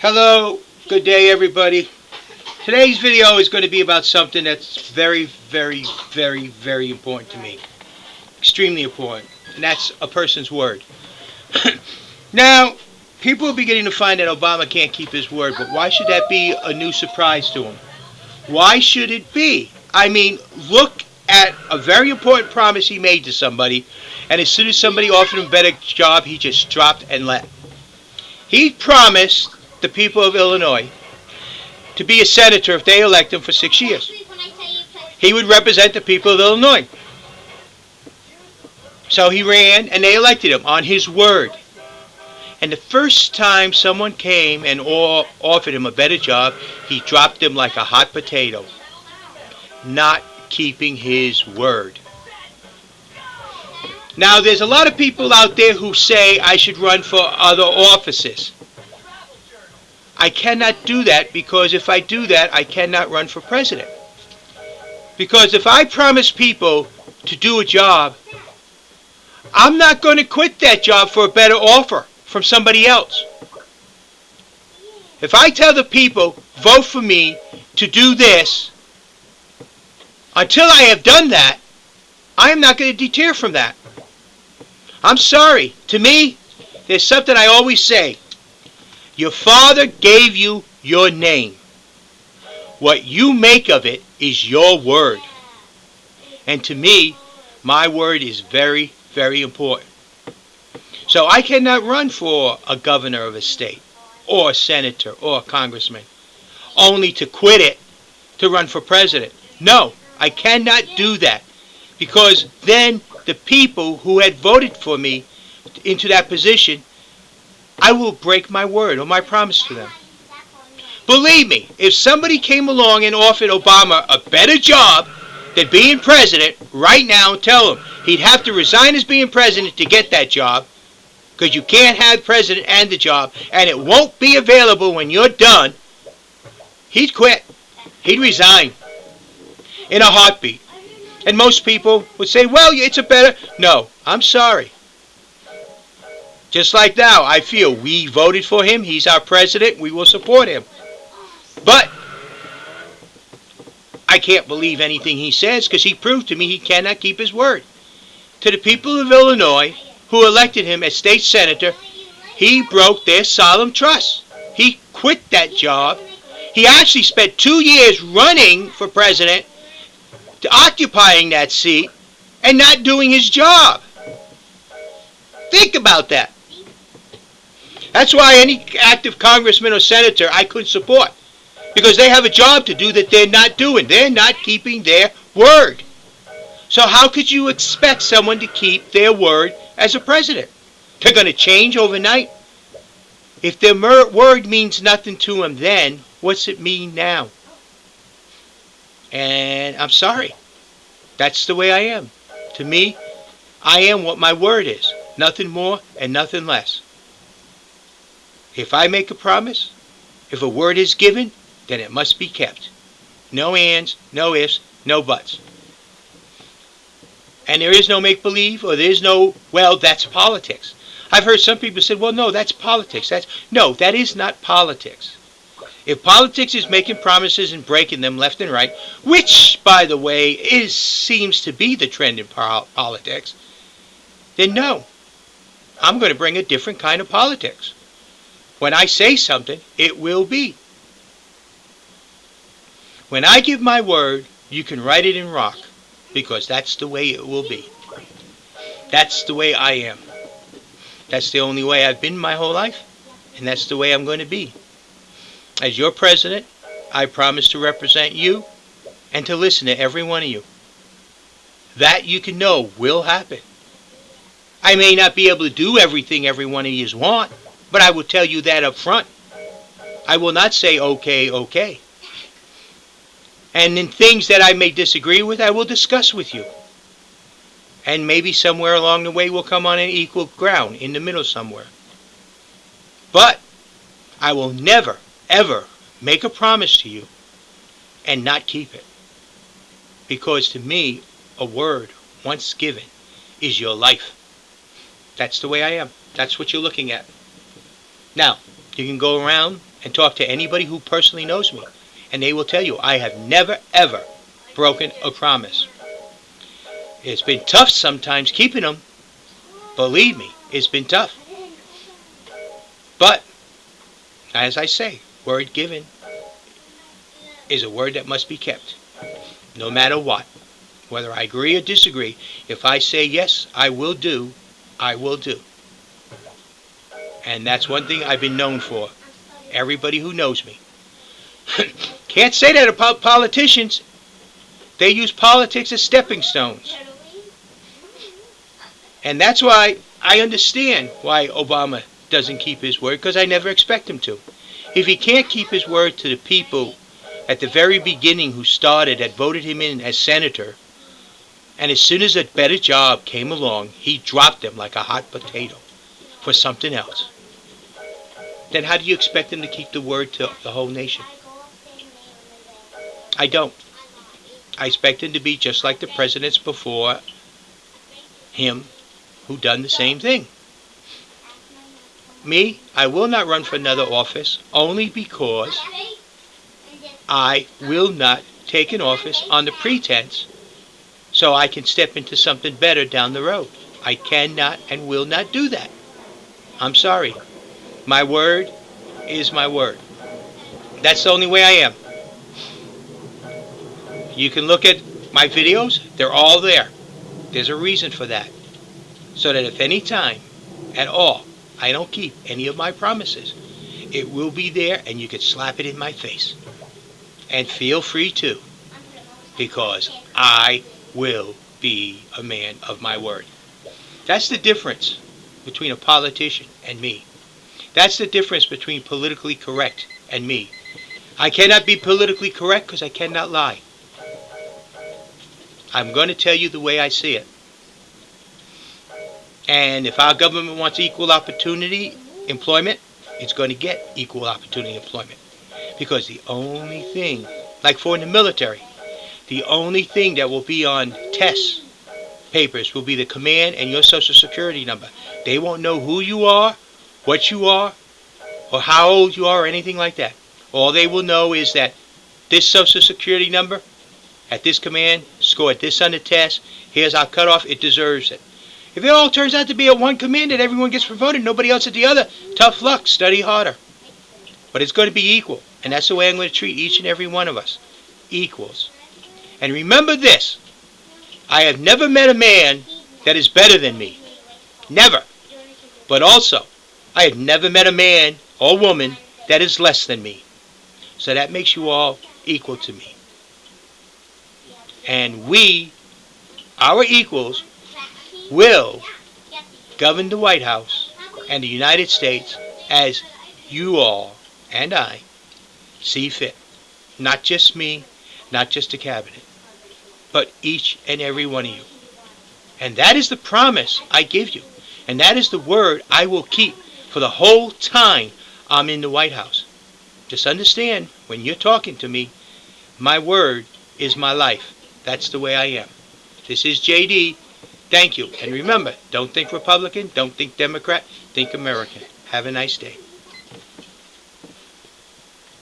Hello, good day everybody. Today's video is going to be about something that's very, very, very, very important to me. Extremely important. And that's a person's word. Now, people are beginning to find that Obama can't keep his word, but why should that be a new surprise to him? Why should it be? I mean, look at a very important promise he made to somebody, and as soon as somebody offered him a better job, he just dropped and left. He promised the people of Illinois to be a senator if they elect him for 6 years. He would represent the people of Illinois. So he ran and they elected him on his word. And the first time someone came and offered him a better job, he dropped them like a hot potato. Not keeping his word. Now there's a lot of people out there who say I should run for other offices. I cannot do that because if I do that, I cannot run for president. Because if I promise people to do a job, I'm not going to quit that job for a better offer from somebody else. If I tell the people, vote for me to do this, until I have done that, I am not going to deter from that. I'm sorry. To me, there's something I always say. Your father gave you your name. What you make of it is your word. And to me, my word is very, very important. So I cannot run for a governor of a state, or a senator, or a congressman, only to quit it to run for president. No, I cannot do that. Because then the people who had voted for me into that position, I will break my word or my promise to them. Believe me, if somebody came along and offered Obama a better job than being president right now and tell him he'd have to resign as being president to get that job, because you can't have president and the job, and it won't be available when you're done, he'd quit. He'd resign in a heartbeat. And most people would say, well, it's a better... No, I'm sorry. Just like now, I feel we voted for him. He's our president. We will support him. But I can't believe anything he says because he proved to me he cannot keep his word. To the people of Illinois who elected him as state senator, he broke their solemn trust. He quit that job. He actually spent 2 years running for president, occupying that seat, and not doing his job. Think about that. That's why any active congressman or senator I couldn't support. Because they have a job to do that they're not doing. They're not keeping their word. So how could you expect someone to keep their word as a president? They're going to change overnight? If their word means nothing to them then, what's it mean now? And I'm sorry. That's the way I am. To me, I am what my word is. Nothing more and nothing less. If I make a promise, if a word is given, then it must be kept. No ands, no ifs, no buts. And there is no make-believe, or there is no, well, that's politics. I've heard some people say, well, no, that's politics. No, that is not politics. If politics is making promises and breaking them left and right, which, by the way, seems to be the trend in politics, then no, I'm going to bring a different kind of politics. When I say something, it will be. When I give my word, you can write it in rock, because that's the way it will be. That's the way I am. That's the only way I've been my whole life, and that's the way I'm going to be. As your president, I promise to represent you and to listen to every one of you. That you can know will happen. I may not be able to do everything every one of you want, but I will tell you that up front. I will not say, okay, okay. And in things that I may disagree with, I will discuss with you. And maybe somewhere along the way we'll come on an equal ground, in the middle somewhere. But I will never, ever make a promise to you and not keep it. Because to me, a word, once given, is your life. That's the way I am. That's what you're looking at. Now, you can go around and talk to anybody who personally knows me, and they will tell you I have never, ever broken a promise. It's been tough sometimes keeping them. Believe me, it's been tough. But, as I say, word given is a word that must be kept, no matter what. Whether I agree or disagree, if I say yes, I will do, I will do. And that's one thing I've been known for. Everybody who knows me. Can't say that about politicians. They use politics as stepping stones. And that's why I understand why Obama doesn't keep his word, because I never expect him to. If he can't keep his word to the people at the very beginning who started, that voted him in as senator, and as soon as a better job came along, he dropped them like a hot potato for something else, then how do you expect him to keep the word to the whole nation? I don't. I expect him to be just like the presidents before him who done the same thing. Me, I will not run for another office only because I will not take an office on the pretense so I can step into something better down the road. I cannot and will not do that. I'm sorry. My word is my word. That's the only way I am. You can look at my videos. They're all there. There's a reason for that. So that if any time at all I don't keep any of my promises, it will be there and you can slap it in my face. And feel free to, because I will be a man of my word. That's the difference between a politician and me. That's the difference between politically correct and me. I cannot be politically correct because I cannot lie. I'm going to tell you the way I see it. And if our government wants equal opportunity employment, it's going to get equal opportunity employment. Because the only thing, like for in the military, the only thing that will be on test papers will be the command and your social security number. They won't know who you are, what you are, or how old you are, or anything like that. All they will know is that this social security number at this command scored this on the test. Here's our cutoff. It deserves it. If it all turns out to be at one command and everyone gets promoted, nobody else at the other, tough luck. Study harder. But it's going to be equal. And that's the way I'm going to treat each and every one of us. Equals. And remember this. I have never met a man that is better than me. Never. But also, I have never met a man or woman that is less than me. So that makes you all equal to me. And we, our equals, will govern the White House and the United States as you all and I see fit. Not just me, not just the cabinet, but each and every one of you. And that is the promise I give you. And that is the word I will keep for the whole time I'm in the White House. Just understand, when you're talking to me, my word is my life. That's the way I am. This is JD. Thank you. And remember, don't think Republican, don't think Democrat, think American. Have a nice day.